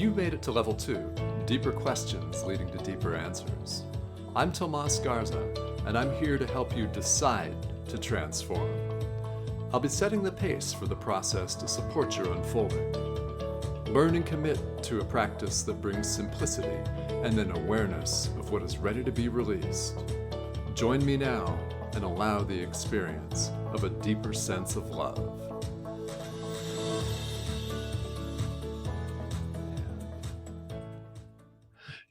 You made it to level 2, deeper questions leading to deeper answers. I'm Tomas Garza, and I'm here to help you decide to transform. I'll be setting the pace for the process to support your unfolding. Learn and commit to a practice that brings simplicity and an awareness of what is ready to be released. Join me now and allow the experience of a deeper sense of love.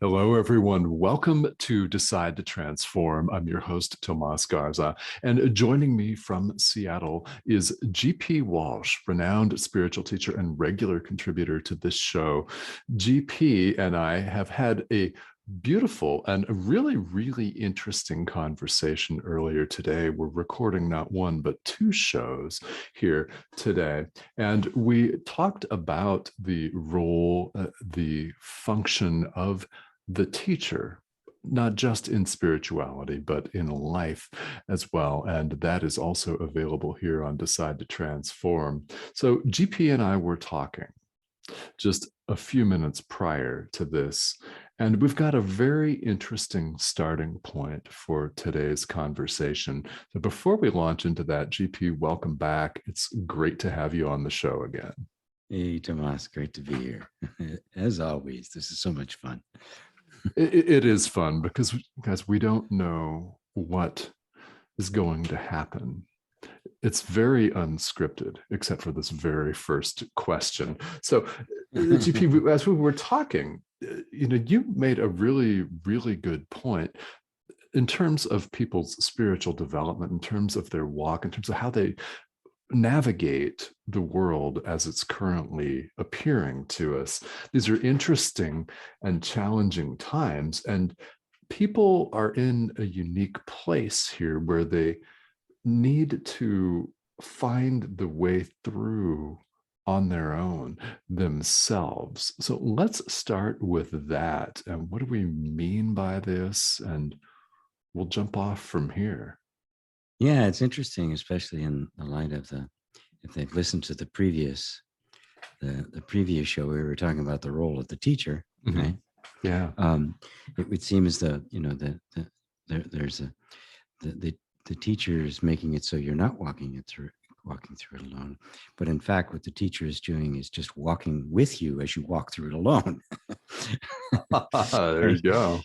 Hello, everyone. Welcome to Decide to Transform. I'm your host, Tomas Garza, and joining me from Seattle is GP Walsh, renowned spiritual teacher and regular contributor to this show. GP and I have had a beautiful and a really interesting conversation earlier today. We're recording not one, but two shows here today. And we talked about the role, the function of the teacher, not just in spirituality, but in life as well. And that is also available here on Decide to Transform. So GP and I were talking just a few minutes prior to this, and we've got a very interesting starting point for today's conversation. So before we launch into that, GP, welcome back. It's great to have you on the show again. Hey, Tomas, great to be here. As always, this is so much fun. It is fun because, guys, we don't know what is going to happen. It's very unscripted, except for this very first question. So, GP, as we were talking, you made a really good point in terms of people's spiritual development, in terms of their walk, in terms of how they navigate the world as it's currently appearing to us. These are interesting and challenging times, and people are in a unique place here where they need to find the way through on their own themselves. So let's start with that. And what do we mean by this? And we'll jump off from here. Yeah, it's interesting, especially in the light of if they've listened to the previous show, we were talking about the role of the teacher, Mm-hmm. right? Yeah. It would seem as though, the teacher is making it so you're not walking through it alone. But in fact, what the teacher is doing is just walking with you as you walk through it alone. There you go.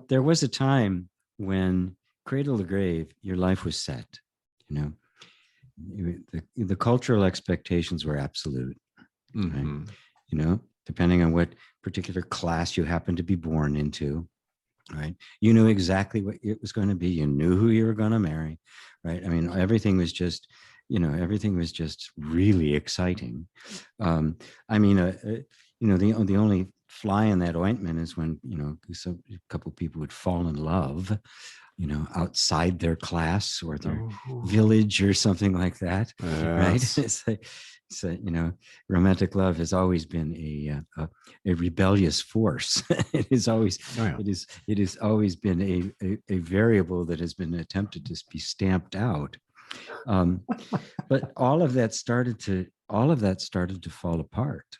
There was a time when cradle to grave, your life was set. The cultural expectations were absolute. Mm-hmm. Right? Depending on what particular class you happened to be born into, right? You knew exactly what it was going to be. You knew who you were going to marry, right? I mean, everything was just really exciting. The only fly in that ointment is when, a couple of people would fall in love, outside their class or their village or something like that. Yes. Right? Romantic love has always been a rebellious force. It has always been a variable that has been attempted to be stamped out. But all of that started to fall apart.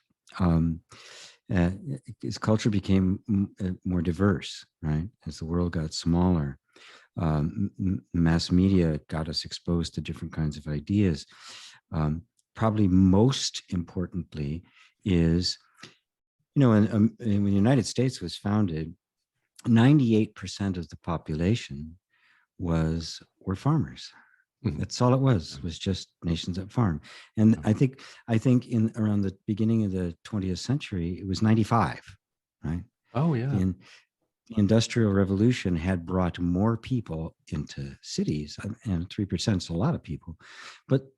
As culture became more diverse, right? As the world got smaller, mass media got us exposed to different kinds of ideas. Probably most importantly is, when the United States was founded, 98% of the population were farmers. Mm-hmm. That's all it was just nations that farm. And I think in around the beginning of the 20th century, it was 95, right? Oh, yeah. The Industrial Revolution had brought more people into cities, and 3% is a lot of people. But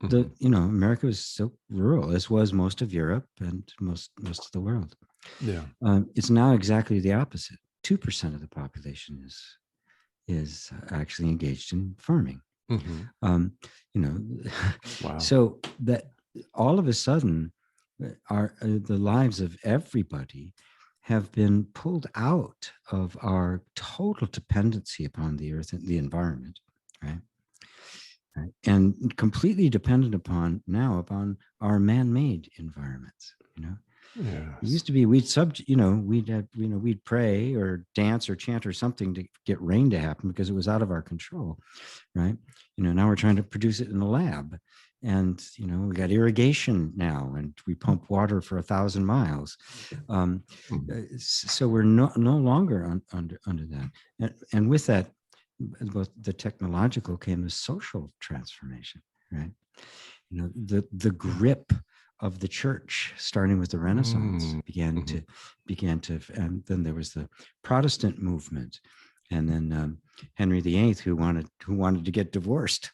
America was still rural, as was most of Europe and most of the world. Yeah, it's now exactly the opposite. 2% of the population is actually engaged in farming. Mm-hmm. Wow. So that all of a sudden, the lives of everybody have been pulled out of our total dependency upon the earth and the environment, right? And completely dependent upon our man-made environments, It Yes. used to be we'd pray or dance or chant or something to get rain to happen because it was out of our control, right? Now we're trying to produce it in the lab, and we got irrigation now, and we pump water for 1,000 miles. Um, so we're no longer under that, and with that, both the technological came the social transformation, right? The grip of the church, starting with the Renaissance, began to, and then there was the Protestant movement, and then Henry VIII, who wanted to get divorced.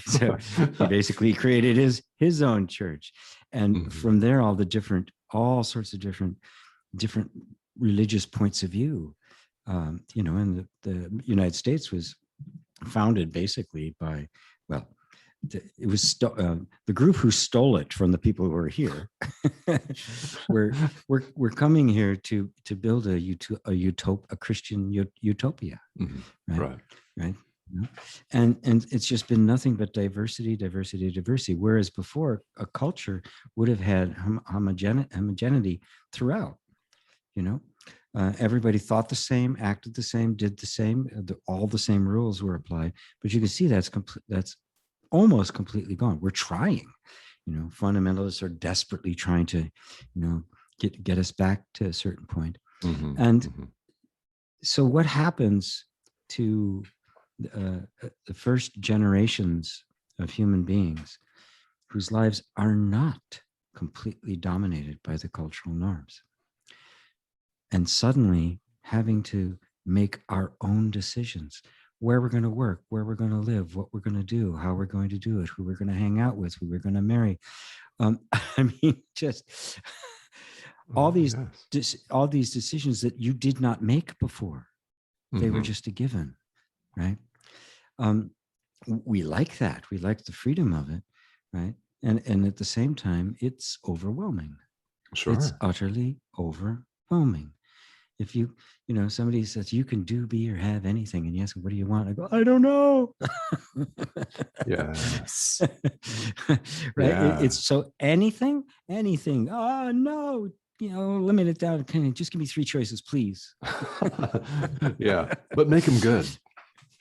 So he basically created his own church, and from there, all sorts of different religious points of view. And the United States was founded basically by, well, it was the group who stole it from the people who were here. we're coming here to build a Christian utopia, right? And it's just been nothing but diversity. Whereas before, a culture would have had homogeneity throughout. Everybody thought the same, acted the same, did the same. All the same rules were applied. But you can see that's almost completely gone. We're trying. Fundamentalists are desperately trying to, get us back to a certain point. So what happens to the first generations of human beings whose lives are not completely dominated by the cultural norms, and suddenly having to make our own decisions, where we're going to work, where we're going to live, what we're going to do, how we're going to do it, who we're going to hang out with, who we're going to marry. Just all these decisions that you did not make before. They were just a given, right? We like that. We like the freedom of it, right? And at the same time, it's overwhelming. Sure. It's utterly overwhelming. If somebody says you can do, be, or have anything, and you ask them, what do you want? I go, I don't know. Yes. Right. Yeah. It's so anything. Oh, no. Limit it down. Just give me 3 choices, please. Yeah. But make them good.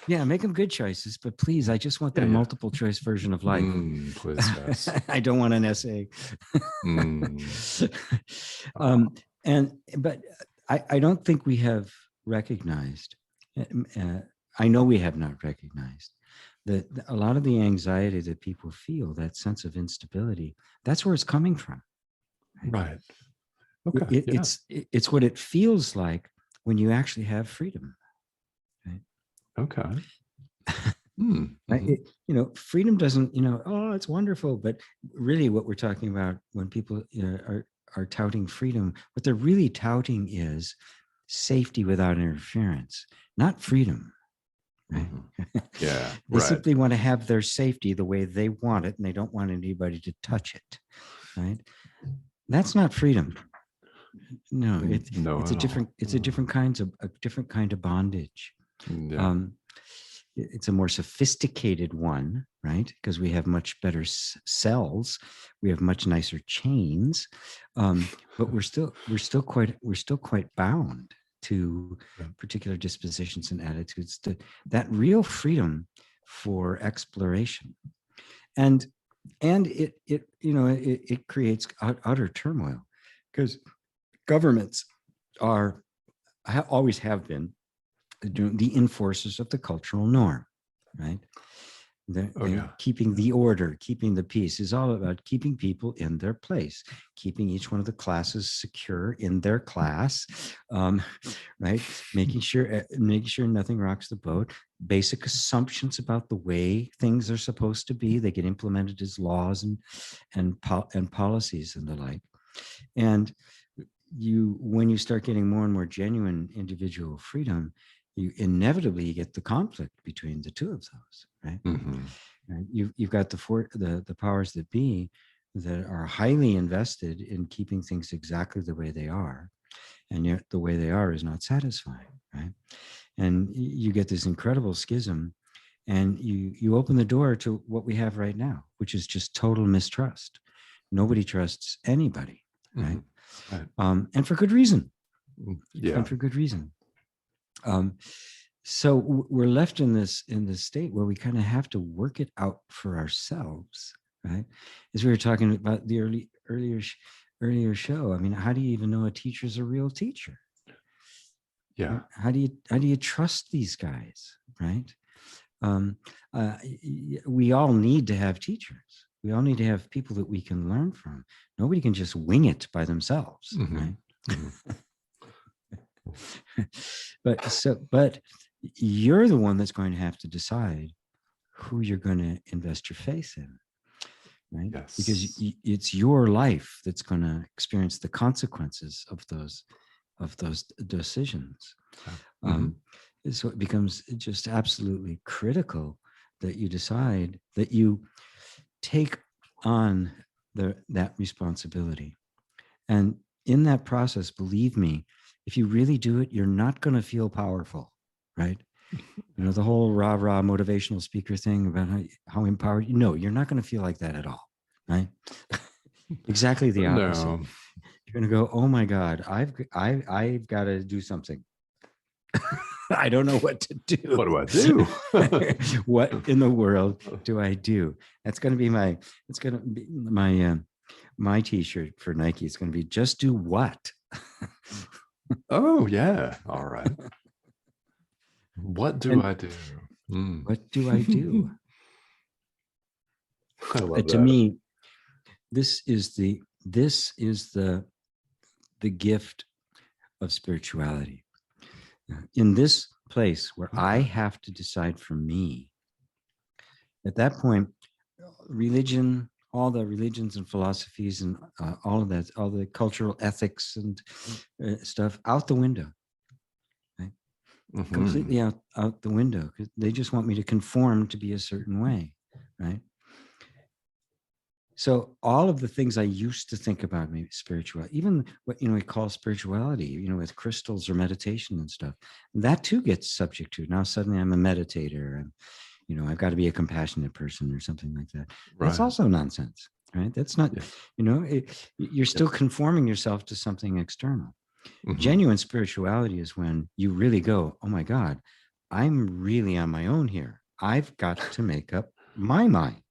Yeah. Make them good choices, but please, I just want the multiple choice version of life. Please, yes. I don't want an essay. But I don't think we have recognized, I know we have not recognized that a lot of the anxiety that people feel, that sense of instability, that's where it's coming from. Right. Okay. It's what it feels like when you actually have freedom. Right? Okay. Right? Freedom doesn't, oh, it's wonderful. But really what we're talking about when people are touting freedom, what they're really touting is safety without interference, not freedom. Right? Yeah. They simply want to have their safety the way they want it, and they don't want anybody to touch it. Right? That's not freedom. No, it's a different kind of bondage. Yeah. It's a more sophisticated one, right? Because we have much better cells, we have much nicer chains, but we're still quite bound to particular dispositions and attitudes. That real freedom for exploration, and it creates utter turmoil, because governments always have been the enforcers of the cultural norm, right? They're keeping the order, keeping the peace is all about keeping people in their place, keeping each one of the classes secure in their class, right? Making sure nothing rocks the boat. Basic assumptions about the way things are supposed to be, they get implemented as laws and policies and the like. And when you start getting more and more genuine individual freedom, you inevitably get the conflict between the two of those, right? Right? You've got the powers that be that are highly invested in keeping things exactly the way they are, and yet the way they are is not satisfying, right? And you get this incredible schism, and you open the door to what we have right now, which is just total mistrust. Nobody trusts anybody. right? Right. And for good reason. Yeah. And for good reason. So we're left in this state where we kind of have to work it out for ourselves, right? As we were talking about the earlier show. I mean, how do you even know a teacher's a real teacher? Yeah. Right? How do you trust these guys, right? We all need to have teachers. We all need to have people that we can learn from. Nobody can just wing it by themselves, right? But you're the one that's going to have to decide who you're going to invest your faith in, right? Yes. Because it's your life that's going to experience the consequences of those decisions. So it becomes just absolutely critical that you decide that you take on that responsibility. And in that process, believe me, if you really do it, you're not going to feel powerful, right? You know, the whole rah-rah motivational speaker thing about how empowered, no, you're not going to feel like that at all, right? Exactly the opposite. No. You're going to go, oh my God, I've got to do something. I don't know what to do. What do I do? What in the world do I do? That's going to be my t-shirt for Nike. It's going to be just do what? Oh, yeah. All right. What do I do? What do I do? I love To that. me, this is the gift of spirituality. In this place where I have to decide for me, at that point, religion, all the religions and philosophies and all of that, all the cultural ethics and stuff out the window, right? Completely out the window. They just want me to conform to be a certain way, right? So all of the things I used to think about, maybe spiritual, even what we call spirituality, with crystals or meditation and stuff, that too gets subject to. Now suddenly I'm a meditator, and I've got to be a compassionate person or something like that. Right. That's also nonsense, right? That's not, you're still conforming yourself to something external. Genuine spirituality is when you really go, oh my God, I'm really on my own here. I've got to make up my mind.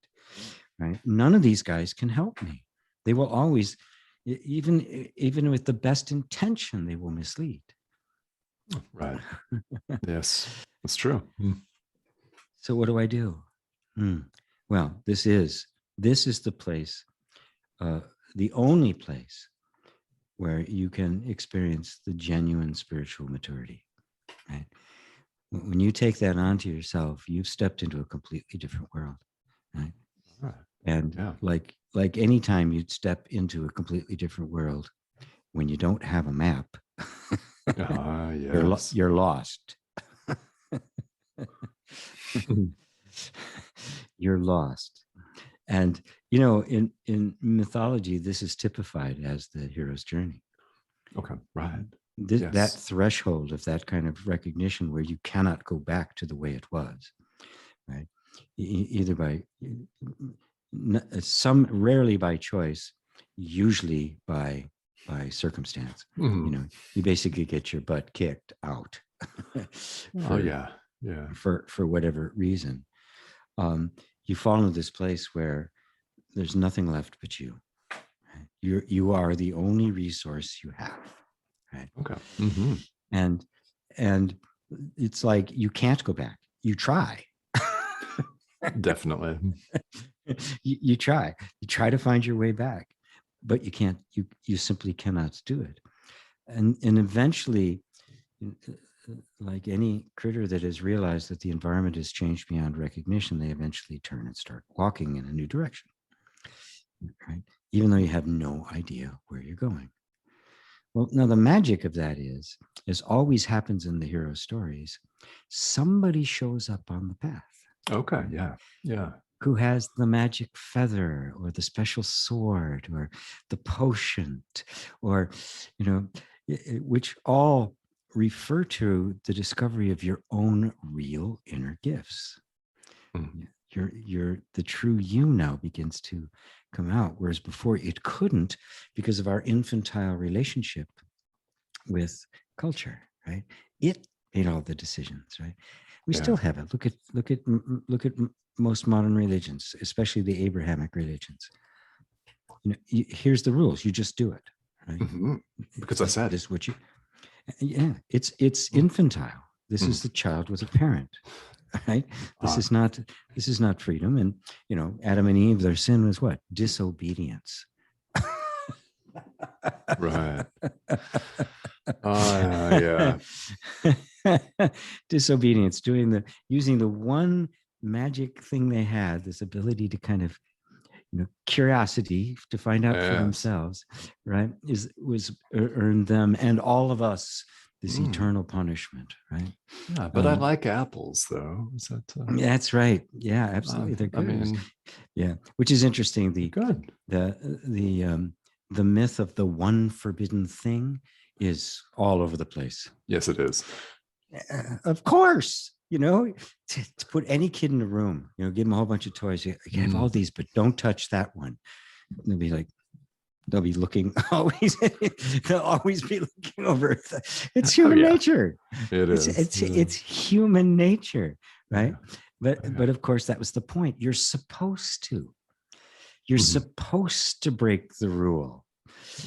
Right? None of these guys can help me. They will always, even with the best intention, they will mislead. Right. Yes, that's true. So what do I do? Well, this is the place, the only place where you can experience the genuine spiritual maturity. Right? When you take that onto yourself, you've stepped into a completely different world. Right? And like any time you'd step into a completely different world, when you don't have a map, yes. you're lost. You're lost. And in mythology, this is typified as the hero's journey. Okay, right. That threshold of that kind of recognition where you cannot go back to the way it was, right? Either by rarely by choice, usually by circumstance. You basically get your butt kicked out for whatever reason. You fall into this place where there's nothing left but you. Right? You are the only resource you have. Right? Okay. And it's like you can't go back. You try. Definitely. You try to find your way back, but you can't. You simply cannot do it. And eventually, like any critter that has realized that the environment has changed beyond recognition, they eventually turn and start walking in a new direction, right? Even though you have no idea where you're going. Well, now the magic of that is, as always happens in the hero stories, somebody shows up on the path. Okay, yeah. Who has the magic feather or the special sword or the potion, or, which all refer to the discovery of your own real inner gifts. the true you now begins to come out, whereas before it couldn't, because of our infantile relationship with culture, right? It made all the decisions, right? We still have it. Look at most modern religions, especially the Abrahamic religions. Here's the rules. You just do it, right? Because I said this is what you. Yeah, it's infantile. This is the child with a parent, right? This is not freedom. And Adam and Eve, their sin was what? Disobedience. Right. Yeah. Disobedience, using the one magic thing they had, this ability to kind of, curiosity to find out for themselves, right? Was earned them and all of us this eternal punishment, right? Yeah, but I like apples, though. Is that? That's right. Yeah, absolutely. They're good. I mean, yeah, which is interesting. Good. The myth of the one forbidden thing is all over the place. Yes, it is. Of course, to put any kid in a room, give them a whole bunch of toys. You have all these, but don't touch that one. And they'll be looking always. They'll always be looking over. It's human nature. It is. It's human nature, right? Yeah. But of course, that was the point. You're supposed to. You're supposed to break the rule.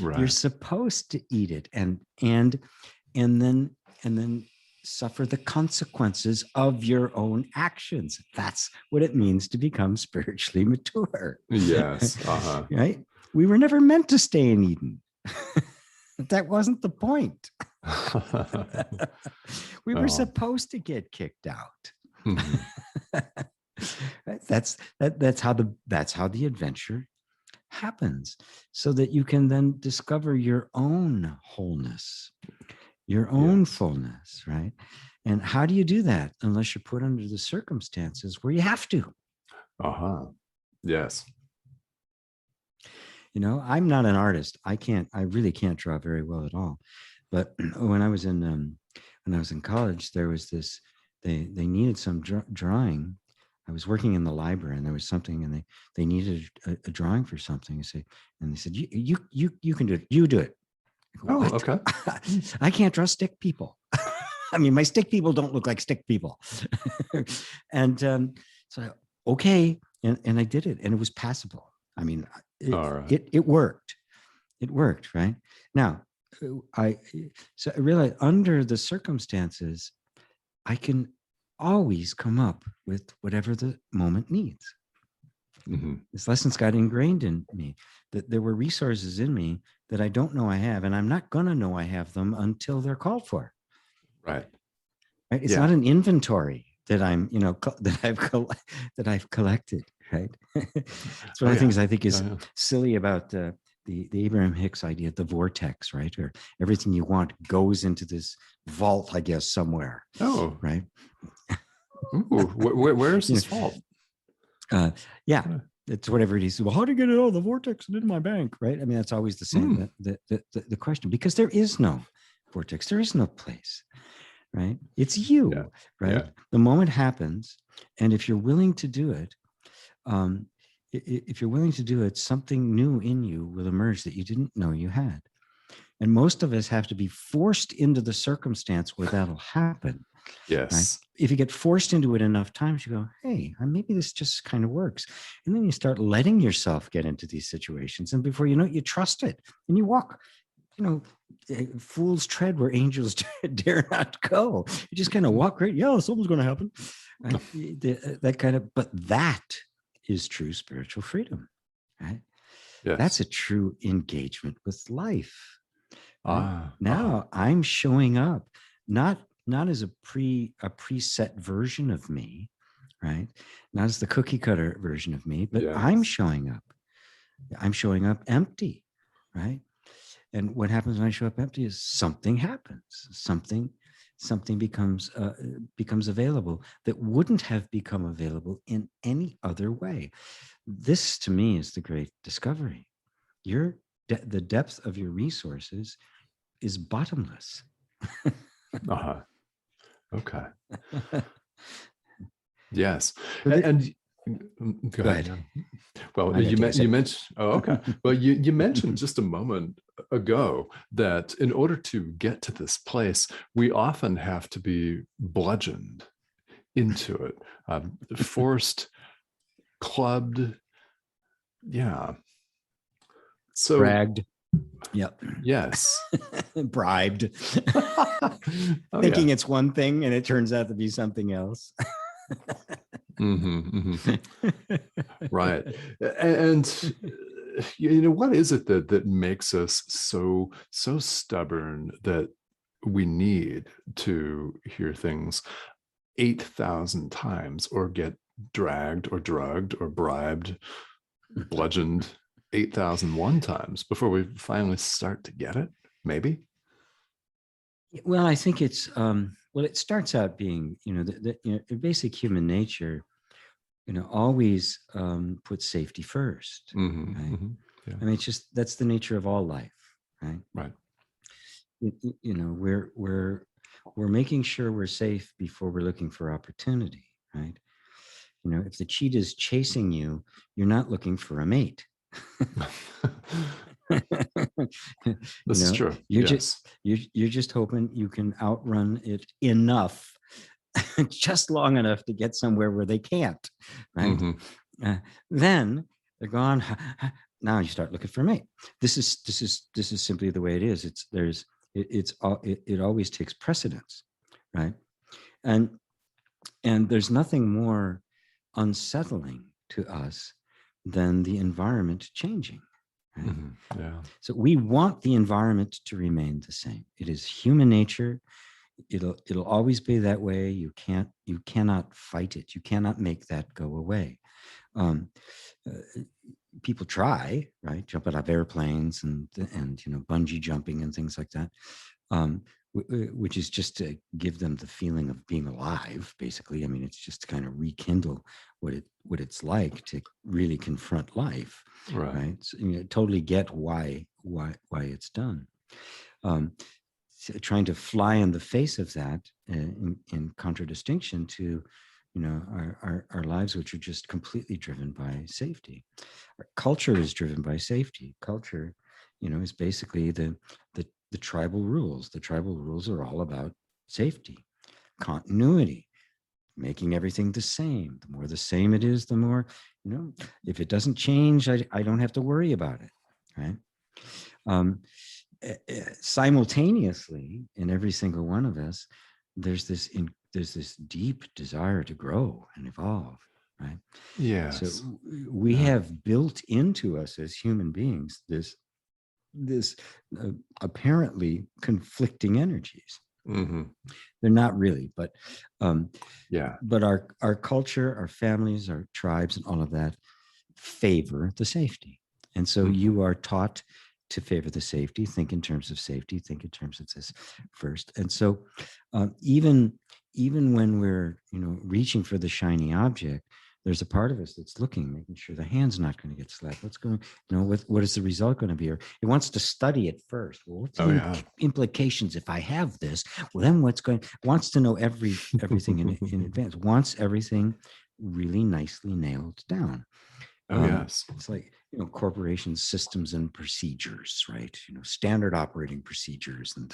Right. You're supposed to eat it and then suffer the consequences of your own actions. That's what it means to become spiritually mature. Yes. Right? We were never meant to stay in Eden. That wasn't the point. We were supposed to get kicked out. That's how the adventure happens, so that you can then discover your own wholeness, your own fullness, right? And how do you do that unless you're put under the circumstances where you have to? Yes. I'm not an artist. I really can't draw very well at all. But when I was in college, there was this. They needed some drawing. I was working in the library, and there was something, and they needed a drawing for something. And they said, "You can do it. You do it." Oh, okay. I can't draw stick people. I mean, my stick people don't look like stick people. And so, okay, and I did it, and it was passable. I mean, it worked. It worked, right? Now, I realized under the circumstances, I can always come up with whatever the moment needs. This lesson's got ingrained in me, that there were resources in me that I don't know I have, and I'm not going to know I have them until they're called for. Right. It's not an inventory that I'm, that I've collected. Right. It's one of the things I think is silly about the Abraham Hicks idea of the vortex, right? Where everything you want goes into this vault, I guess, somewhere. Oh, right. Ooh, where's this vault? It's whatever it is. Well, how do you get it out of the vortex and in my bank? Right. I mean, that's always the same, the question, because there is no vortex. There is no place, right? It's you, right? Yeah. The moment happens. And if you're willing to do it, something new in you will emerge that you didn't know you had. And most of us have to be forced into the circumstance where that'll happen. Yes. Right? If you get forced into it enough times, you go, hey, maybe this just kind of works. And then you start letting yourself get into these situations. And before you know it, you trust it. And you walk, fools tread where angels dare not go. You just kind of walk right. Yeah, something's going to happen. Right? But that is true spiritual freedom. Right? Yes. That's a true engagement with life. Right? Now I'm showing up, not as a preset version of me, right? Not as the cookie cutter version of me, but I'm showing up. I'm showing up empty, right? And what happens when I show up empty is something happens. Something becomes available that wouldn't have become available in any other way. This, to me, is the great discovery. The depth of your resources is bottomless. Okay. Yes. And Go Go ahead. ahead. Yeah. Well, I gotta take a you sip. mentioned. Oh, okay. Well, you mentioned just a moment ago that in order to get to this place, we often have to be bludgeoned into it, forced, clubbed. Yeah. So Bragged. Yep. yes. Bribed. Oh yeah. Thinking it's one thing and it turns out to be something else. Right. And what is it that makes us so stubborn that we need to hear things 8,000 times or get dragged or drugged or bribed, bludgeoned 8,001 times before we finally start to get it? Maybe. Well, I think it's well, it starts out being, the basic human nature, always puts safety first, right? Yeah. I mean, it's just that's the nature of all life, right? Right. We're making sure we're safe before we're looking for opportunity, right? If the cheetah's chasing you, you're not looking for a mate. This is true. You're Yes. you're just hoping you can outrun it enough, just long enough to get somewhere where they can't, right? Then they're gone. Now you start looking for a mate. This is simply the way it is. It always takes precedence, right? And there's nothing more unsettling to us than the environment changing. Right? Yeah. So we want the environment to remain the same. It is human nature. It'll always be that way. You cannot fight it. You cannot make that go away. People try, right? Jump out of airplanes and bungee jumping and things like that, which is just to give them the feeling of being alive. Basically, I mean, it's just to kind of rekindle what it's like to really confront life, right? So, totally get why it's done. Trying to fly in the face of that, in contradistinction to our lives, which are just completely driven by safety. Our culture is driven by safety. Culture, is basically the tribal rules. The tribal rules are all about safety, continuity, making everything the same. The more the same it is, the more, if it doesn't change, I don't have to worry about it, right? Simultaneously, in every single one of us, there's this deep desire to grow and evolve, right? Yes. So we have built into us as human beings this apparently conflicting energies. They're not really, but but our culture, our families, our tribes, and all of that favor the safety. And so you are taught to favor the safety, think in terms of safety, think in terms of this first. And so even when we're, reaching for the shiny object, there's a part of us that's looking, making sure the hand's not going to get slapped. What's going, what is the result going to be? Or it wants to study it first. Well, what's the implications if I have this? Well, then wants to know everything in advance, wants everything really nicely nailed down. Yes. It's like, corporation systems and procedures, right? Standard operating procedures and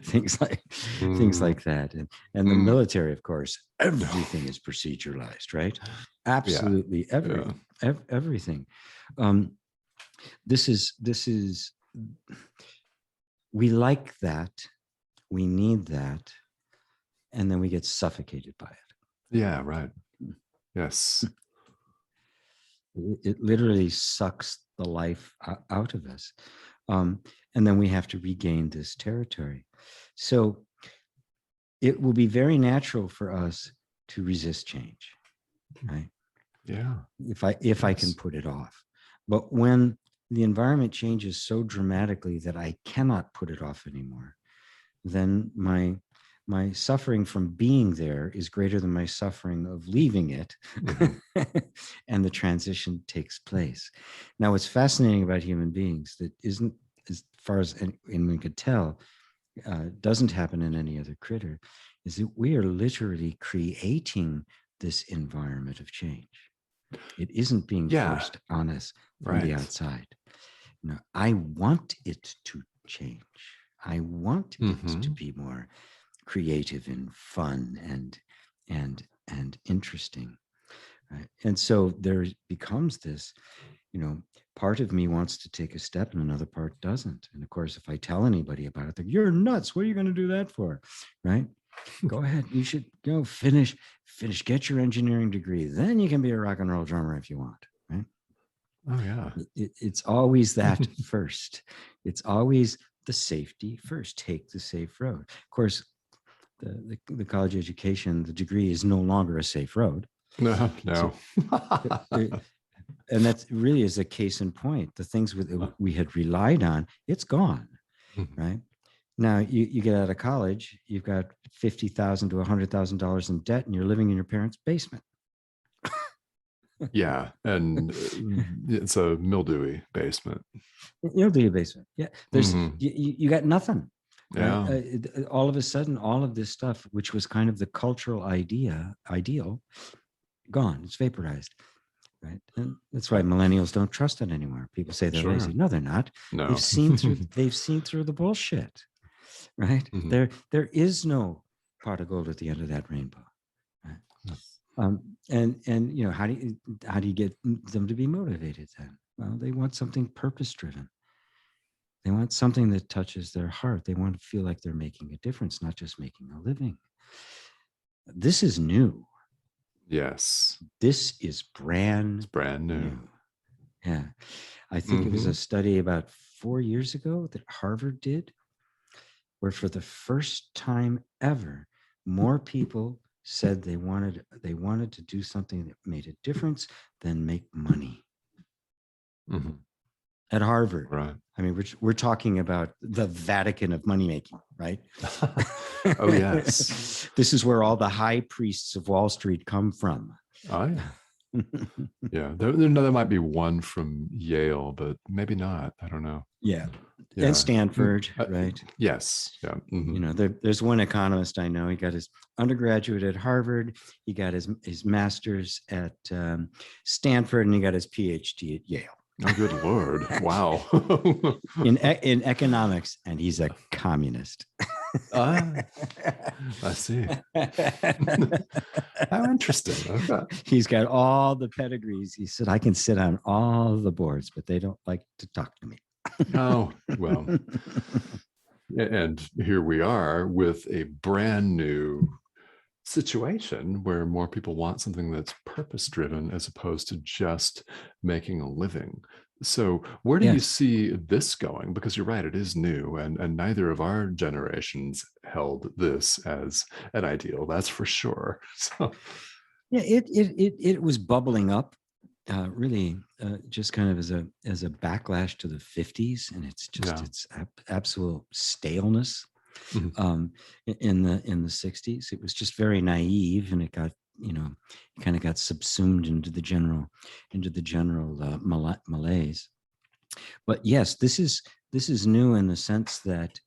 things like that. And the military, of course, everything is proceduralized, right? Absolutely everything. This is we like that, we need that, and then we get suffocated by it. Yeah, right. Yes. It literally sucks the life out of us. And then we have to regain this territory. So it will be very natural for us to resist change, right? Yeah. If I can put it off. But when the environment changes so dramatically that I cannot put it off anymore, then my suffering from being there is greater than my suffering of leaving it. And the transition takes place. Now, what's fascinating about human beings that isn't, as far as anyone could tell, doesn't happen in any other critter, is that we are literally creating this environment of change. It isn't being Yeah. forced on us from the outside. I want it to change. I want it to be more creative and fun and interesting. Right? And so there becomes this, part of me wants to take a step and another part doesn't. And of course, if I tell anybody about it, they're, you're nuts. What are you going to do that for? Right? Go ahead. You should go finish, get your engineering degree. Then you can be a rock and roll drummer if you want. Right? Oh, yeah. It's always that first. It's always the safety first. Take the safe road. Of course, the college education, the degree is no longer a safe road. No. So, and that really is a case in point. The things we had relied on, it's gone, right? Now you get out of college, you've got $50,000 to $100,000 in debt, and you're living in your parents' basement. Yeah, and it's a mildewy basement. Mildewy basement. Yeah, there's you got nothing. Yeah. Right? All of a sudden, all of this stuff, which was kind of the cultural ideal, gone. It's vaporized. Right. And that's why millennials don't trust it anymore. People say they're lazy. No, they're not. No. They've seen through the bullshit. Right. There is no pot of gold at the end of that rainbow. Right? And how do you get them to be motivated then? Well, they want something purpose driven. They want something that touches their heart. They want to feel like they're making a difference, not just making a living. This is new. Yes. This is brand new. Yeah. I think it was a study about 4 years ago that Harvard did, where for the first time ever, more people said they wanted to do something that made a difference than make money. At Harvard. Right. I mean, we're talking about the Vatican of money making, right? Oh, yes. This is where all the high priests of Wall Street come from. Oh, yeah. Yeah. There might be one from Yale, but maybe not. I don't know. Yeah. And Stanford, right? Yes. Yeah. There's one economist I know. He got his undergraduate at Harvard. He got his master's at Stanford, and he got his PhD at Yale. Oh, good Lord. Wow. in economics, and he's a communist. I see. How interesting. Okay. He's got all the pedigrees. He said, I can sit on all the boards, but they don't like to talk to me. Oh, well. And here we are with a brand new situation where more people want something that's purpose driven as opposed to just making a living. So where do you see this going? Because you're right, it is new, and neither of our generations held this as an ideal, that's for sure. So yeah, it was bubbling up really just kind of as a backlash to the 50s, and it's just it's absolute staleness. In the 60s, it was just very naive, and it got kind of got subsumed into the general malaise. But yes, this is new in the sense that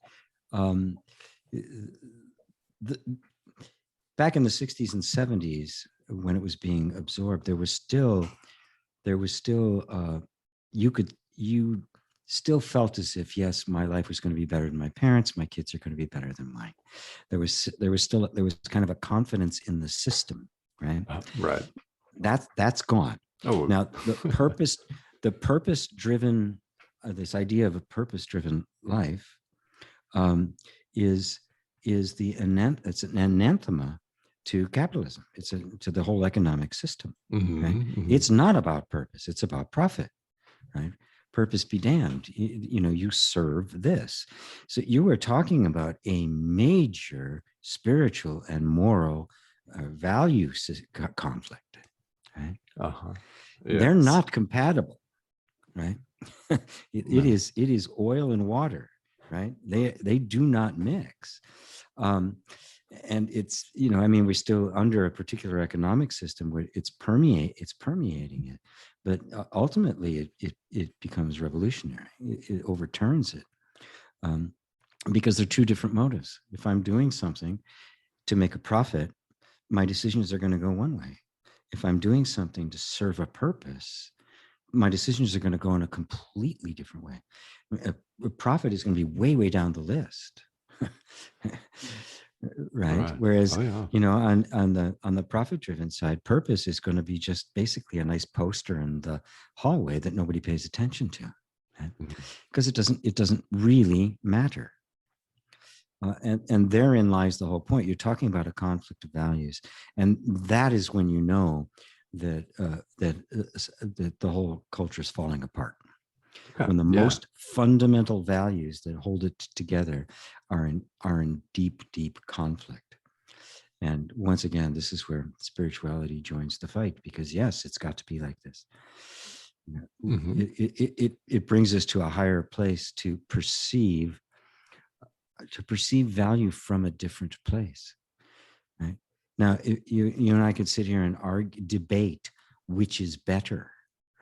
back in the 60s and 70s, when it was being absorbed, there was still you still felt as if, yes, my life was going to be better than my parents. My kids are going to be better than mine. There was kind of a confidence in the system, right? Right. That's gone. Oh, now the purpose driven, this idea of a purpose driven life, is it's an anathema to capitalism. It's to the whole economic system. Right? It's not about purpose. It's about profit, right? Purpose be damned. You serve this. So you were talking about a major spiritual and moral value conflict, right? Yes. They're not compatible, right? It is oil and water, right? They do not mix. And it's, we're still under a particular economic system where it's permeating it. But ultimately, it becomes revolutionary. It overturns it because they're two different motives. If I'm doing something to make a profit, my decisions are going to go one way. If I'm doing something to serve a purpose, my decisions are going to go in a completely different way. A profit is going to be way, way down the list. Right. Whereas, Oh, yeah. on the profit driven side, purpose is going to be just basically a nice poster in the hallway that nobody pays attention to, right? Because it doesn't really matter. And therein lies the whole point. You're talking about a conflict of values, and that is when you know that that the whole culture is falling apart. Okay. When the Yeah. most fundamental values that hold it together are in deep, deep conflict. And once again, this is where spirituality joins the fight, because yes, it's got to be like this. It brings us to a higher place to perceive value from a different place, right? Now, you and I could sit here and debate which is better,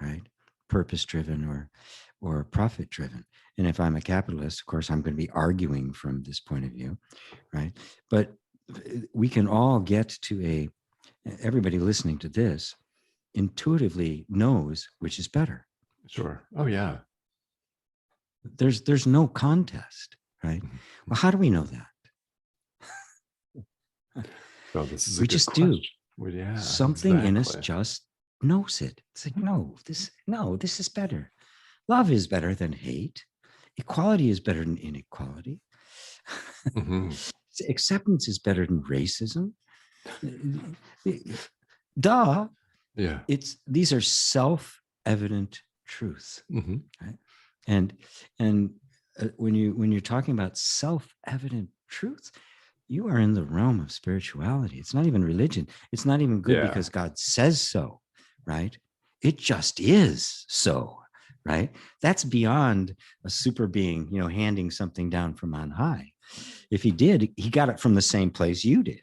right? Purpose driven or profit driven. And if I'm a capitalist, of course, I'm going to be arguing from this point of view, right? But we can all get to everybody listening to this intuitively knows which is better. Sure. Oh, yeah. There's no contest, right? Well, how do we know that? Oh, this is we just question. Do. Well, yeah, something in us just knows it. It's like, no, this is better. Love is better than hate. Equality is better than inequality. Acceptance is better than racism. Duh. Yeah. These are self-evident truths. Right? And when you're talking about self-evident truths, you are in the realm of spirituality. It's not even religion. It's not even good because God says so, right? It just is so, right? That's beyond a super being, handing something down from on high. If he did, he got it from the same place you did.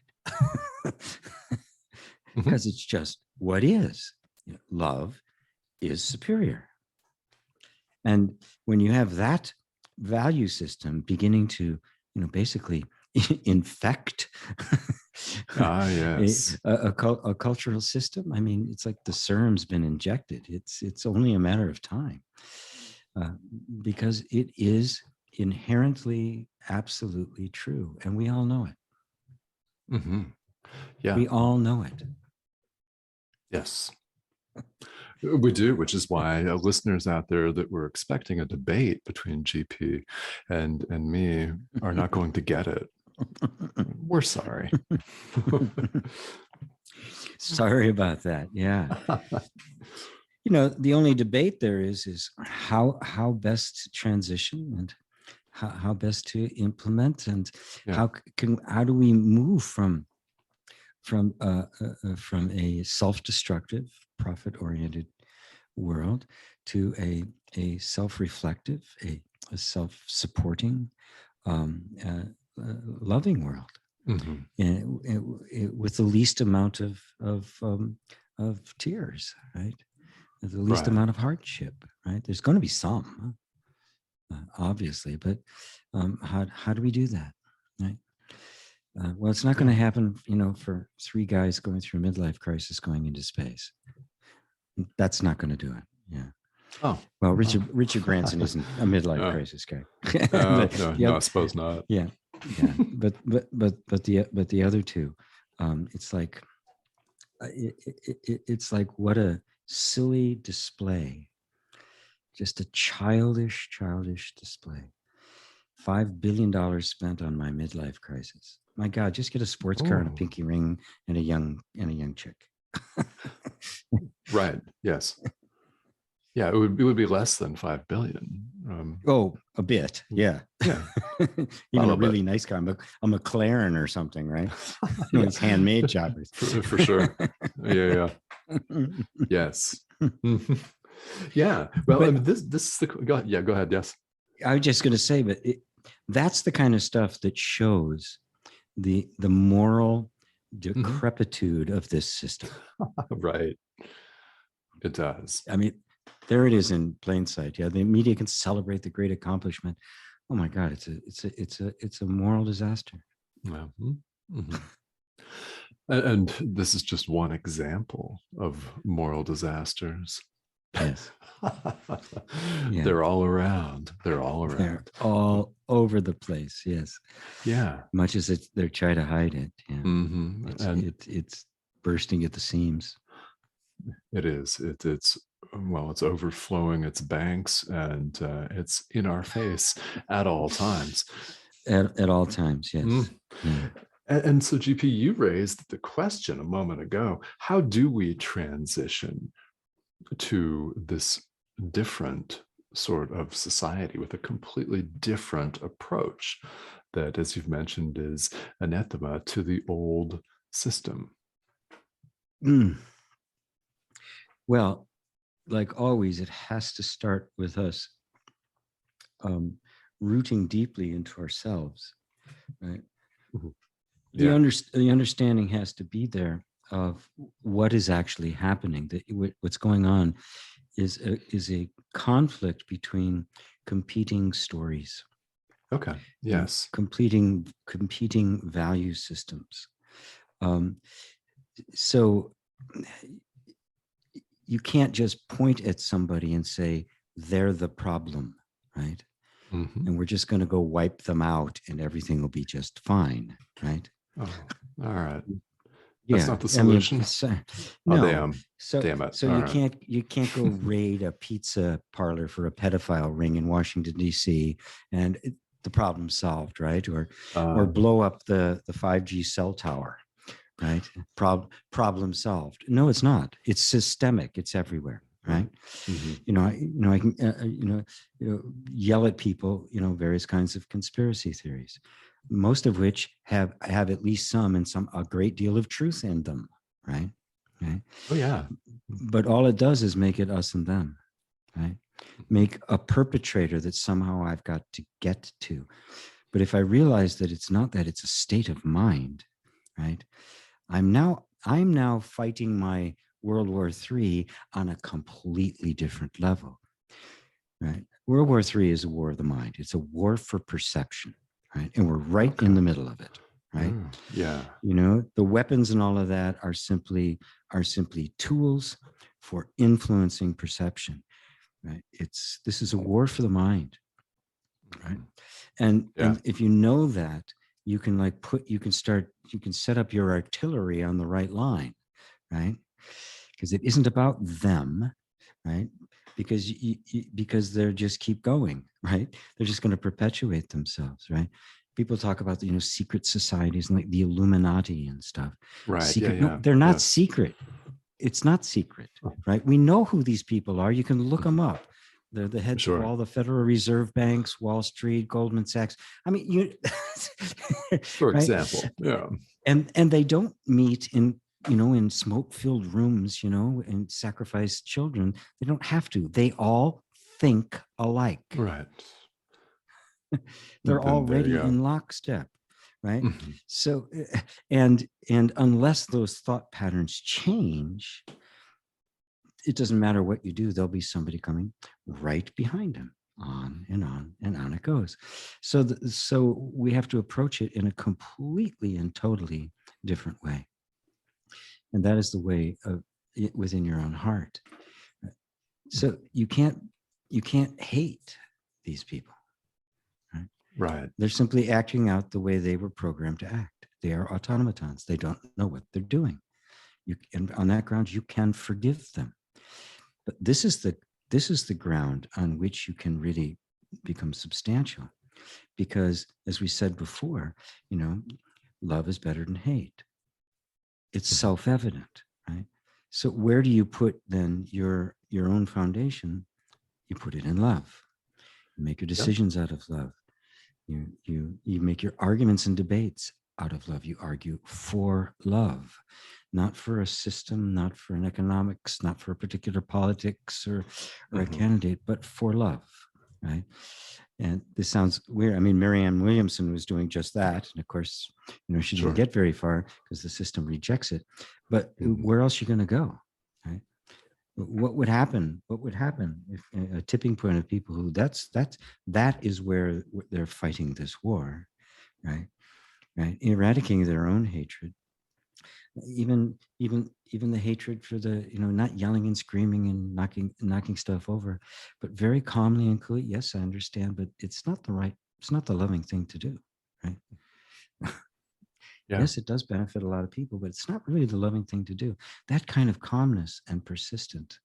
Because it's just what is. Love is superior. And when you have that value system beginning to, basically infect yes. a cultural system, I mean, it's like the serum's been injected. It's only a matter of time, because it is inherently absolutely true, and we all know it. Yeah, we all know it. Yes, we do, which is why listeners out there that were expecting a debate between GP and me are not going to get it. We're sorry. Sorry about that. Yeah. The only debate there is how best to transition and how best to implement, and how do we move from a self-destructive, profit-oriented world to a self-reflective, a self-supporting, loving world, with the least amount of tears, right? The least amount of hardship, right? There's going to be some, obviously, but how do we do that, right? Well, it's not going to happen, for three guys going through a midlife crisis going into space. That's not going to do it. Yeah. Oh. Well, Richard Branson isn't a midlife crisis guy. No, I suppose not. Yeah. Yeah. But the other two, it's like it's like, what a silly display. Just a childish display. $5 billion spent on my midlife crisis. My God, just get a sports car and a pinky ring and a young chick. Right. Yes. Yeah, it would be less than 5 billion. A bit. Yeah. Yeah. Even a really nice car, a McLaren or something, right? It's handmade choppers. For sure. Yeah. Yes. Yeah. Well, this is the go ahead. Yes. I was just going to say, but that's the kind of stuff that shows the moral decrepitude of this system. Right. It does. I mean, there it is in plain sight. Yeah, the media can celebrate the great accomplishment. Oh my God, it's a moral disaster. And this is just one example of moral disasters. Yes. Yeah. They're all around. They're all They're around. all over the place. Yes. Yeah. Much as they're trying to hide it. Yeah. And It's bursting at the seams. it is. It's well, it's overflowing its banks, and it's in our face at all times. At all times, yes. Mm. Yeah. And so, GP, you raised the question a moment ago: how do we transition to this different sort of society with a completely different approach that, as you've mentioned, is anathema to the old system? Mm. Well, like always, it has to start with us rooting deeply into ourselves, right? Mhm. Yeah. The understanding has to be there of what is actually happening. That what's going on is a conflict between competing stories. Okay. Yes. Competing value systems. So you can't just point at somebody and say they're the problem, right? Mm-hmm. And we're just going to go wipe them out and everything will be just fine, right? Oh, all right. That's Yeah, not the I mean, solution. Oh, no. damn. So Damn it. so All you right. can't go raid a pizza parlor for a pedophile ring in Washington D.C. and the problem's solved, right? Or blow up the 5G cell tower, right? Problem solved. No, it's not. It's systemic. It's everywhere, right? Mm-hmm. I can yell at people, various kinds of conspiracy theories, most of which have at least a great deal of truth in them, right? Right. Oh, yeah. But all it does is make it us and them, right? Make a perpetrator that somehow I've got to get to. But if I realize that it's not that, it's a state of mind, right? I'm now fighting my World War III on a completely different level, right? World War III is a war of the mind. It's a war for perception, right? And we're right in the middle of it, right? Yeah. The weapons and all of that are simply tools for influencing perception, right? This is a war for the mind, right? And if you know that, you can you can set up your artillery on the right line, right? Because it isn't about them, right? Because they're just keep going, right? They're just going to perpetuate themselves, right? People talk about the secret societies and like the Illuminati and stuff. Right. Secret? Yeah. No, they're not secret. It's not secret, right? We know who these people are. You can look them up. They're the heads of all the Federal Reserve banks, Wall Street, Goldman Sachs. I mean, for right? example, yeah. And they don't meet in smoke-filled rooms, and sacrifice children. They don't have to. They all think alike. Right. They're already in lockstep, right? Mm-hmm. So, and unless those thought patterns change, it doesn't matter what you do. There'll be somebody coming right behind them. On and on and on it goes. So we have to approach it in a completely and totally different way. And that is the way of it within your own heart. So you can't hate these people, right? Right. They're simply acting out the way they were programmed to act. They are automatons. They don't know what they're doing. And on that ground, you can forgive them. But this is the ground on which you can really become substantial, because as we said before, love is better than hate. It's self-evident, right? So where do you put then your own foundation? You put it in love. You make your decisions out of love. You make your arguments and debates out of love. You argue for love, not for a system, not for an economics, not for a particular politics or a candidate, but for love, right? And this sounds weird. I mean, Marianne Williamson was doing just that. And of course, she didn't get very far because the system rejects it. But where else are you going to go, right? What would happen? What would happen if a tipping point of people who that is where they're fighting this war, right? Right, eradicating their own hatred. Even the hatred for the, not yelling and screaming and knocking stuff over, but very calmly and coolly. Yes, I understand, but it's not the loving thing to do, right? Yeah. Yes, it does benefit a lot of people, but it's not really the loving thing to do. That kind of calmness and persistence.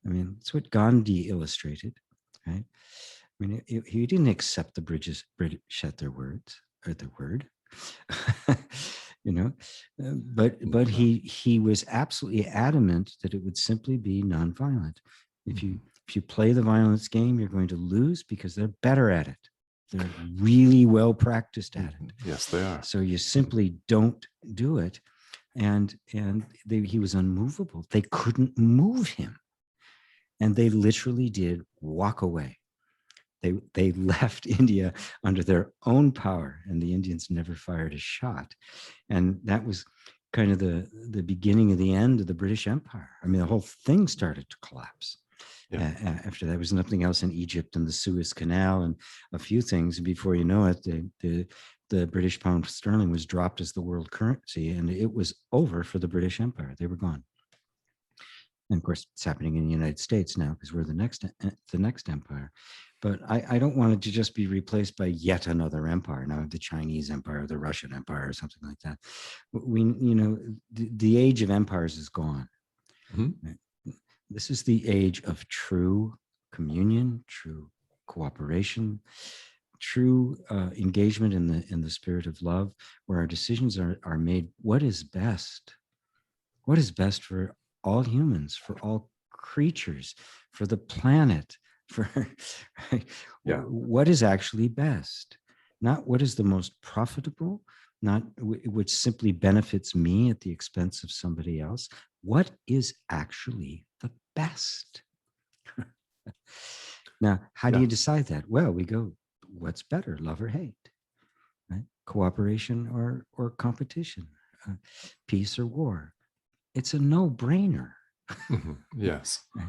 I mean, it's what Gandhi illustrated, right? I mean, he didn't accept the British at their words or their word, you know, but he was absolutely adamant that it would simply be nonviolent. If you play the violence game, you're going to lose because they're better at it. They're really well practiced at it. Yes, they are. So you simply don't do it. And he was unmovable. They couldn't move him. And they literally did walk away. They left India under their own power, and the Indians never fired a shot. And that was kind of the beginning of the end of the British Empire. I mean, the whole thing started to collapse. Yeah. After that, there was nothing else in Egypt and the Suez Canal and a few things. And before you know it, the British pound sterling was dropped as the world currency, and it was over for the British Empire. They were gone. And of course, it's happening in the United States now because we're the next empire. But I don't want it to just be replaced by yet another empire. Now, the Chinese empire, the Russian empire, or something like that. The age of empires is gone. Mm-hmm. Right? This is the age of true communion, true cooperation, true engagement in the spirit of love, where our decisions are made. What is best? What is best for all humans, for all creatures, for the planet, for what is actually best? Not what is the most profitable, not which simply benefits me at the expense of somebody else. What is actually the best? Now, how do you decide that? Well, we go, what's better, love or hate? Right? Cooperation or competition, peace or war? It's a no-brainer. Yes. Right?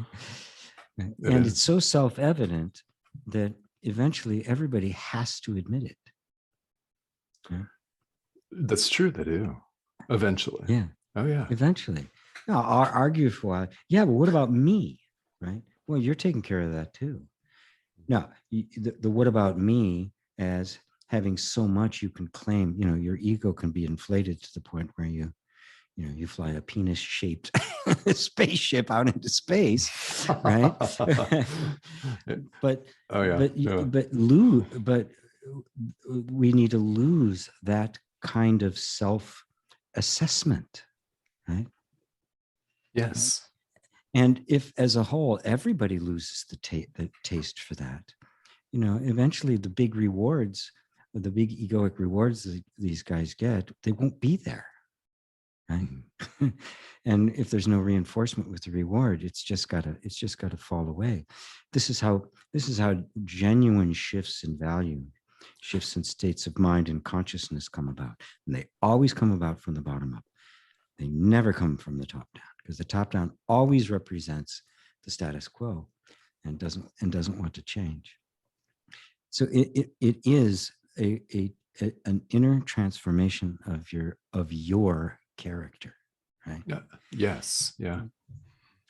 And it's so self-evident that eventually everybody has to admit it. Right? That's true, they do. Eventually. Yeah. Oh, yeah. Eventually. Now, I'll argue for a while. Yeah, but what about me? Right? Well, you're taking care of that too. Now, the what about me as having so much you can claim, your ego can be inflated to the point where you fly a penis-shaped spaceship out into space, right? But we need to lose that kind of self-assessment, right? Yes. And if, as a whole, everybody loses the taste for that, eventually the big rewards, the big egoic rewards that these guys get, they won't be there. Right. And if there's no reinforcement with the reward, it's just gotta fall away. This is how genuine shifts in value, shifts in states of mind and consciousness come about. And they always come about from the bottom up. They never come from the top down, because the top down always represents the status quo and doesn't want to change. So it is an inner transformation of your character, right? Yes. Yeah.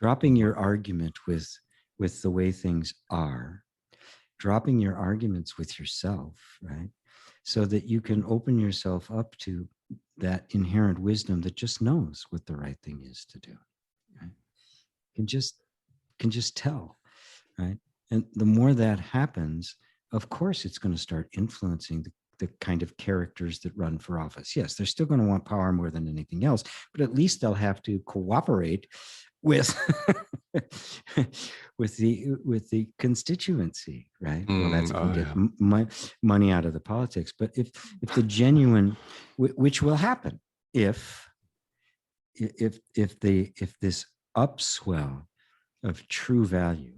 Dropping your argument with the way things are, dropping your arguments with yourself, right? So that you can open yourself up to that inherent wisdom that just knows what the right thing is to do, right? Can just tell, right? And the more that happens, of course, it's going to start influencing the kind of characters that run for office. Yes, they're still going to want power more than anything else, but at least they'll have to cooperate with with the constituency, right? Well, that's going to get money out of the politics. But if the genuine, which will happen if this upswell of true value,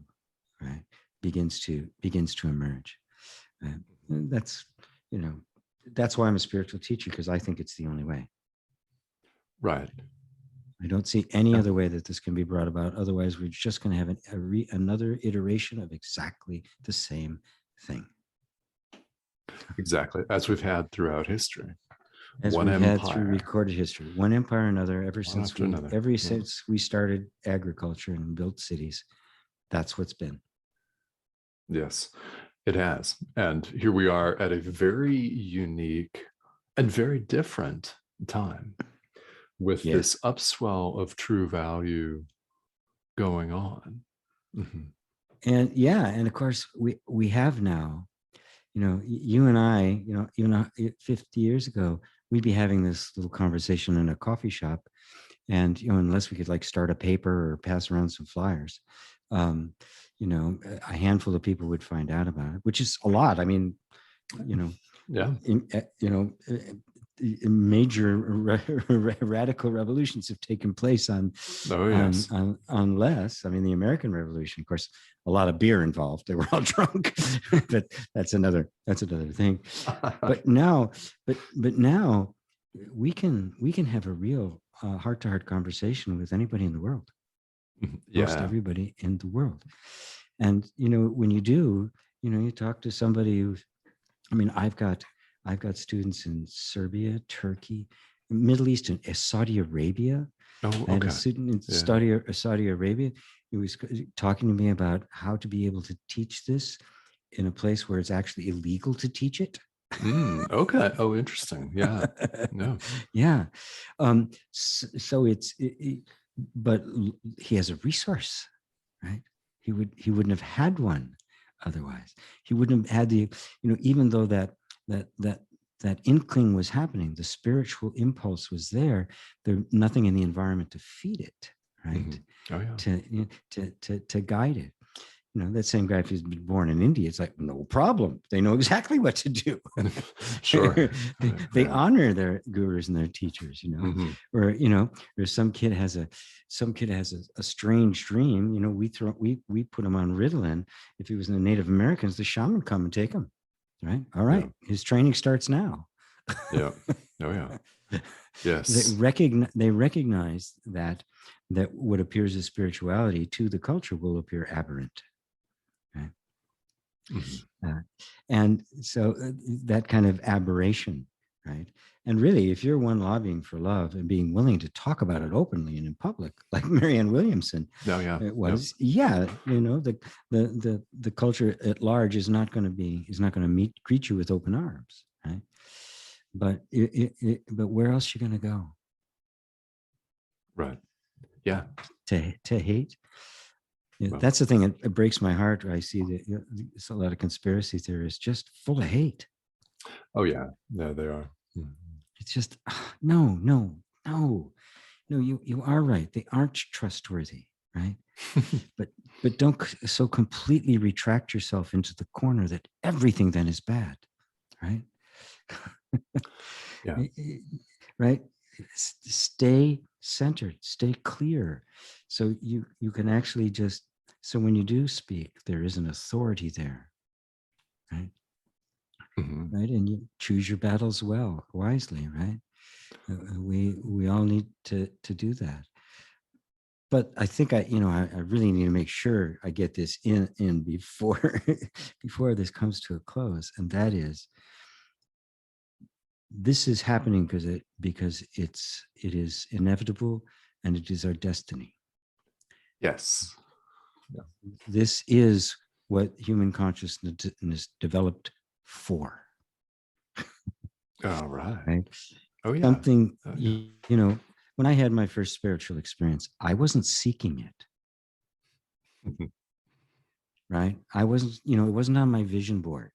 right, begins to emerge. That's why I'm a spiritual teacher, because I think it's the only way. Right. I don't see any other way that this can be brought about. Otherwise, we're just going to have another iteration of exactly the same thing. Exactly, as we've had throughout history. as one we've had through empire, recorded history, one empire or another, one after another. ever Yeah. since we started agriculture and built cities. That's what's been. Yes, it has. And here we are at a very unique and very different time with Yes. this upswell of true value going on. Mhm. And yeah, and of course we have now, you and I, even 50 years ago, we'd be having this little conversation in a coffee shop, and unless we could like start a paper or pass around some flyers, um, a handful of people would find out about it, which is a lot. I mean, Yeah. Major radical revolutions have taken place Oh, yes. on less. I mean, the American Revolution, of course, a lot of beer involved. They were all drunk, but that's another thing. But now, now we can have a real heart-to-heart conversation with anybody in the world, most Yeah. everybody in the world. And when you do, you talk to somebody who's, I mean, I've got students in Serbia, Turkey, Middle East, and Saudi Arabia. Oh, I had a okay. student in Yeah. Saudi Arabia who was talking to me about how to be able to teach this in a place where it's actually illegal to teach it. Okay. Oh, interesting. Yeah. No. Yeah. So but he has a resource, right? He wouldn't have had one otherwise. He wouldn't have had the, even though that inkling was happening, the spiritual impulse was there. There's nothing in the environment to feed it, right? Oh, yeah. To guide it. That same guy, if he's been born in India, it's like, no problem. They know exactly what to do. Sure. They Yeah. honor their gurus and their teachers, or, or some kid has a strange dream. We put him on Ritalin. If he was in the Native Americans, the shaman come and take him. Right. All right. Yeah. His training starts now. Yeah. Oh, yeah. Yes. They recognize that what appears as spirituality to the culture will appear aberrant. Right? And so that kind of aberration, right? And really, if you're one lobbying for love and being willing to talk about it openly and in public, like Marianne Williamson, Yeah. was, the culture at large is not going to greet you with open arms, right? But but where else are you going to go? Right. Yeah. To hate. Well, that's the thing. It breaks my heart. I see that there's a lot of conspiracy theorists just full of hate. oh, yeah. No, they are. It's just no. You are right. They aren't trustworthy, right? but don't so completely retract yourself into the corner that everything then is bad, right? Yeah. Right. Stay centered. Stay clear. So you can actually just, so when you do speak, there is an authority there, right? Right, and you choose your battles wisely, right? We all need to do that. But I think I really need to make sure I get this in before before this comes to a close, and that is, this is happening because it is inevitable, and it is our destiny. Yes. Yeah. This is what human consciousness developed for. All right. Right? Oh, yeah. Something, when I had my first spiritual experience, I wasn't seeking it. Right? I wasn't, it wasn't on my vision board.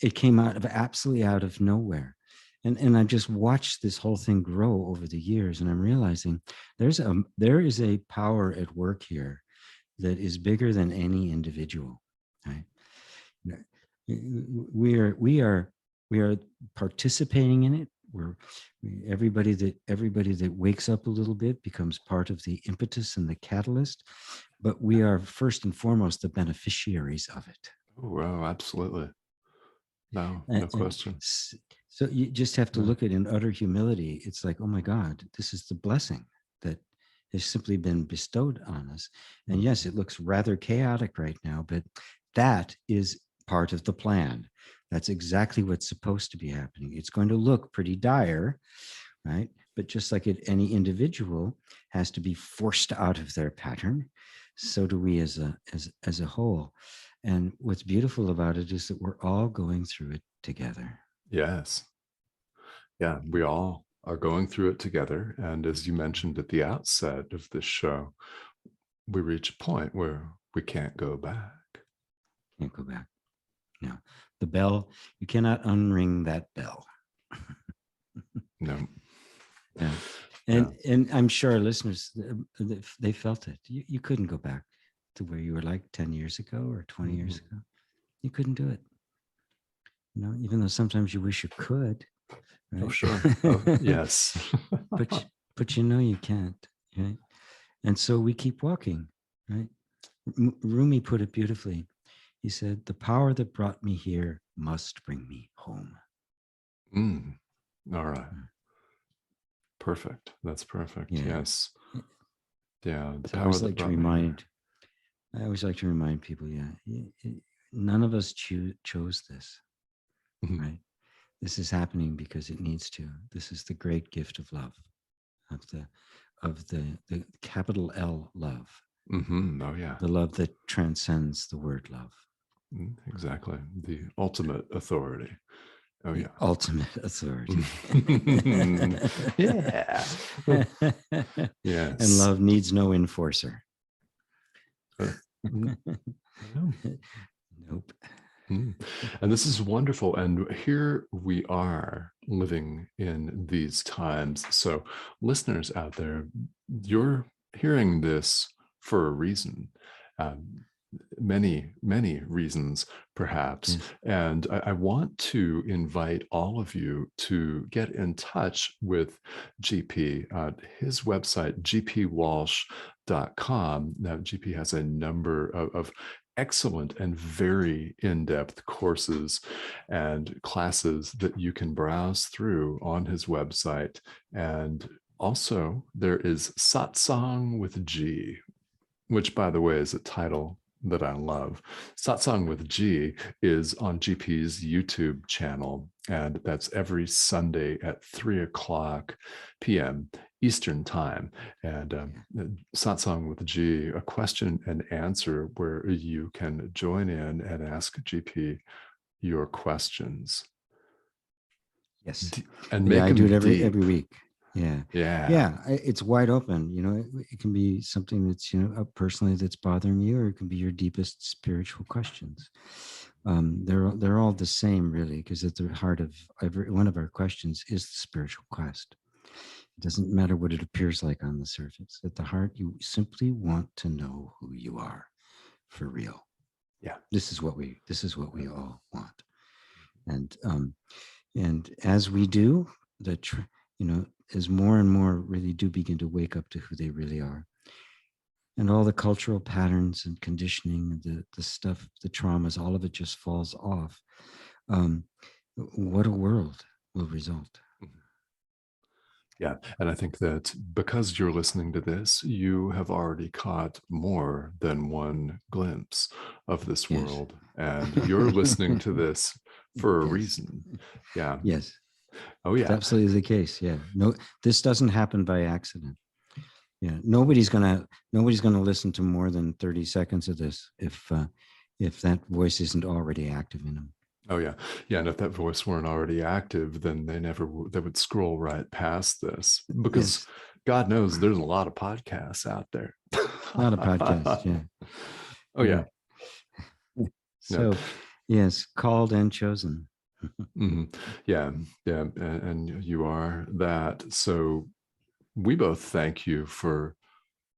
It came absolutely out of nowhere. And I just watched this whole thing grow over the years, and I'm realizing there is a power at work here that is bigger than any individual. Right? We are participating in it. Everybody that wakes up a little bit becomes part of the impetus and the catalyst, but we are first and foremost the beneficiaries of it. Oh, wow, absolutely. No question. So you just have to look at it in utter humility. It's like, oh my God, this is the blessing that has simply been bestowed on us. And yes, it looks rather chaotic right now, but that is part of the plan. That's exactly what's supposed to be happening. It's going to look pretty dire, right? But just like any individual has to be forced out of their pattern, so do we as a whole. And what's beautiful about it is that we're all going through it together. Yes. Yeah, we all are going through it together. And as you mentioned at the outset of this show, we reach a point where we can't go back. Can't go back. No. The bell, you cannot unring that bell. No. Yeah. And I'm sure our listeners, they felt it. You couldn't go back to where you were like 10 years ago or 20 years ago. You couldn't do it. Even though sometimes you wish you could. Right? Oh, sure. Oh, yes. but you can't. Right? And so we keep walking. Right? Rumi put it beautifully. He said, "The power that brought me here must bring me home." All right. Perfect. That's perfect. Yeah. Yes. Yeah. The So power I always that like to brought me remind. I always like to remind people. None of us chose this. here. Right. This is happening because it needs to. This is the great gift of love, of the capital L love. Oh, yeah. The love that transcends the word love. Exactly. The ultimate authority. Oh, The yeah. ultimate authority. Yeah. Yes. And love needs no enforcer. No. Nope. And this is wonderful. And here we are living in these times. So, listeners out there, you're hearing this for a reason. Many, many reasons, perhaps. Yes. And I want to invite all of you to get in touch with GP. His website, gpwalsh.com. Now, GP has a number of excellent and very in-depth courses and classes that you can browse through on his website. And also, there is Satsang with G, which, by the way, is a title that I love. Satsang with G is on GP's YouTube channel, and that's every Sunday at 3:00 p.m. Eastern Time. And Satsang with G, a question and answer where you can join in and ask GP your questions. Yes. And make I them do it deep. every week. Yeah. Yeah. It's wide open. It can be something that's, personally that's bothering you, or it can be your deepest spiritual questions. They're all the same, really, because at the heart of every one of our questions is the spiritual quest. It doesn't matter what it appears like on the surface. At the heart, you simply want to know who you are for real. Yeah. This is what we all want. And as we do, as more and more really do begin to wake up to who they really are, and all the cultural patterns and conditioning, the stuff, the traumas, all of it just falls off. What a world will result. Yeah. And I think that because you're listening to this, you have already caught more than one glimpse of this Yes. world. And you're listening to this for a Yes. reason. Yeah. Yes. Oh, yeah. It's absolutely the case. Yeah. No, this doesn't happen by accident. Yeah. Nobody's gonna listen to more than 30 seconds of this if that voice isn't already active in them. Oh, yeah. Yeah. And if that voice weren't already active, then they would scroll right past this, because Yes. God knows there's a lot of podcasts out there. Not a podcast. Yeah. Oh, yeah. So, No. yes, called and chosen. Yeah. Yeah. And you are that. So we both thank you for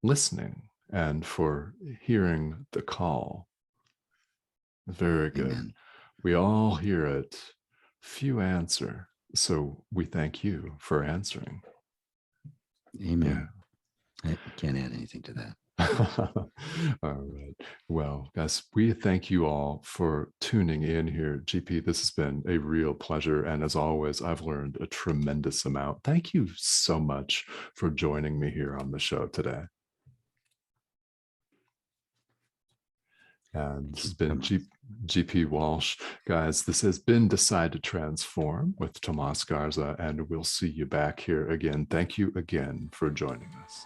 listening and for hearing the call. Very good. Amen. We all hear it. Few answer. So we thank you for answering. Amen. Yeah. I can't add anything to that. All right. Well, guys, we thank you all for tuning in here. GP, this has been a real pleasure. And as always, I've learned a tremendous amount. Thank you so much for joining me here on the show today. And this Thank you has so been much. GP Walsh. Guys, this has been Decide to Transform with Tomas Garza, and we'll see you back here again. Thank you again for joining us.